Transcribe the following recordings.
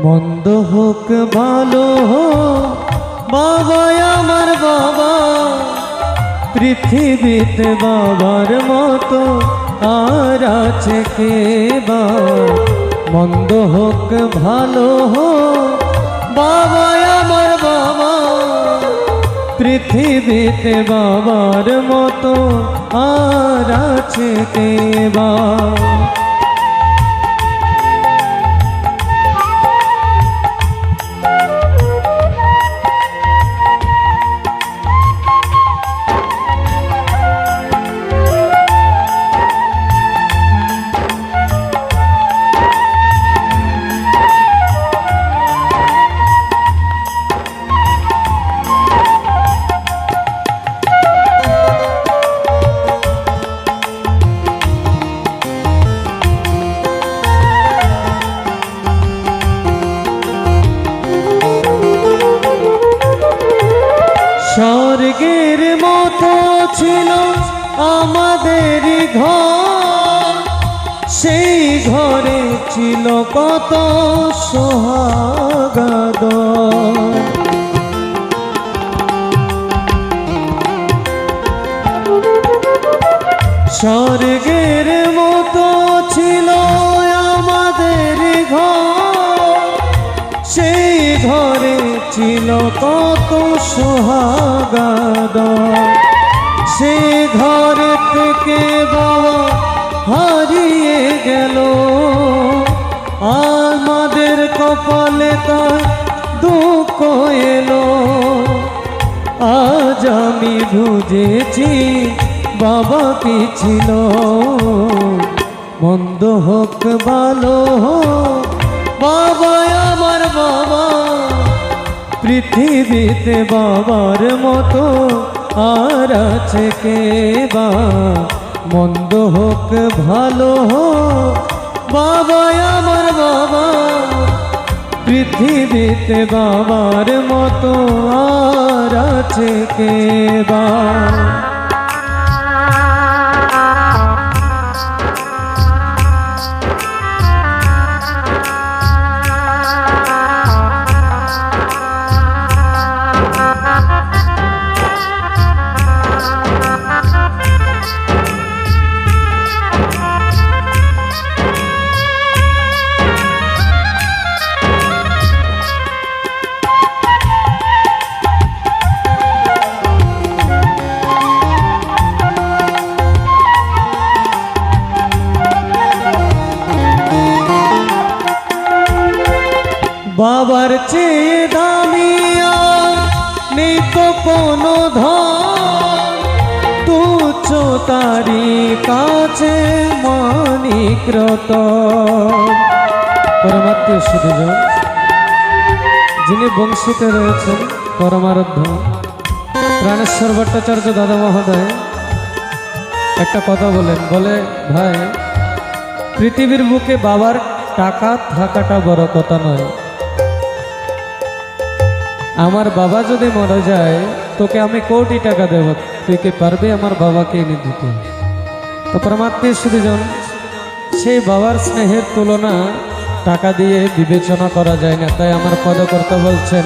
মন্দ হোক ভালো হোক বাবা আমার বাবা, পৃথিবীতে বাবার মতো আর আছে কে বা। মন্দ হোক ভালো হোক বাবা আমার বাবা, পৃথিবীতে বাবার মতো আর আছে কে বা। স্বর্গের মতো ছিল আমাদের ঘর, সেই ঘরে ছিল কত সোহাগ। স্বর্গের মতো ছিল আমাদের ঘর, সেই ঘরে ছিল কত সোহাগ। সে ঘর থেকে বাবা হারিয়ে গেল, আমাদের কপালে তার দুঃখ এলো। আজ আমি বুঝেছি বাবা কি ছিল। মন্দ হোক ভালো হোক বাবা আমার বাবা, পৃথিবীতে বাবার মতো আর আছে কে বা। মন্দ হোক ভালো হোক বাবা আমার বাবা, পৃথিবীতে বাবার মতো আর আছে কে বা। বাবার চেয়ে দামি আর নেই তো কোনো ধন, তুচ্ছ তারি কাছে মানিক রতন। পরমাত্মীয় সুধীজন যিনি বংশীতে রয়েছেন পরমারাধ্য প্রাণেশ্বর ভট্টাচার্য দাদা মহোদয় একটা কথা বলে ভাই, পৃথিবীর বুকে বাবার টাকা থাকাটা বড় কথা নয়। আমার বাবা যদি মরে যায় তোকে আমি কোটি টাকা দেব, তুই কি পারবে আমার বাবাকে এনে দিতে? তো পরমাত্মীয় সুধীজন সেই বাবার স্নেহের তুলনা টাকা দিয়ে বিবেচনা করা যায় না। তাই আমার পদকর্তা বলছেন,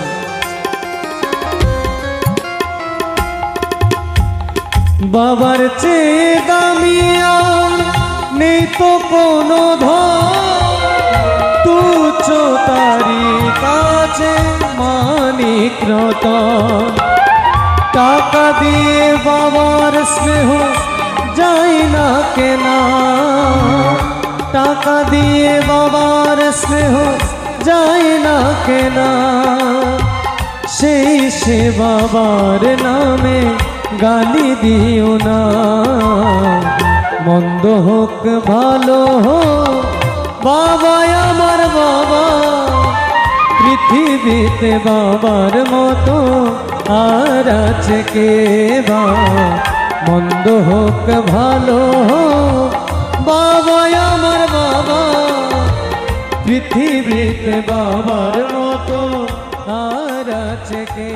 বাবার চেয়ে দামি আর নেই তো কোনো ধন, তুচ্ছ তারি কাছে মানিক রতন। টাকা দিয়ে বাবার স্নেহ যায় না কেনা, টাকা দিয়ে বাবার স্নেহ যায় না কেনা। সেই সে বাবার নামে গালি দিও না। মন্দ হোক ভালো হোক বাবা আমার বাবা, পৃথিবীতে বাবার মতো আর আছে কে বা। মন্দ হোক ভালো হোক বাবা আমার বাবা, পৃথিবীতে বাবার মতো আর আছে কে।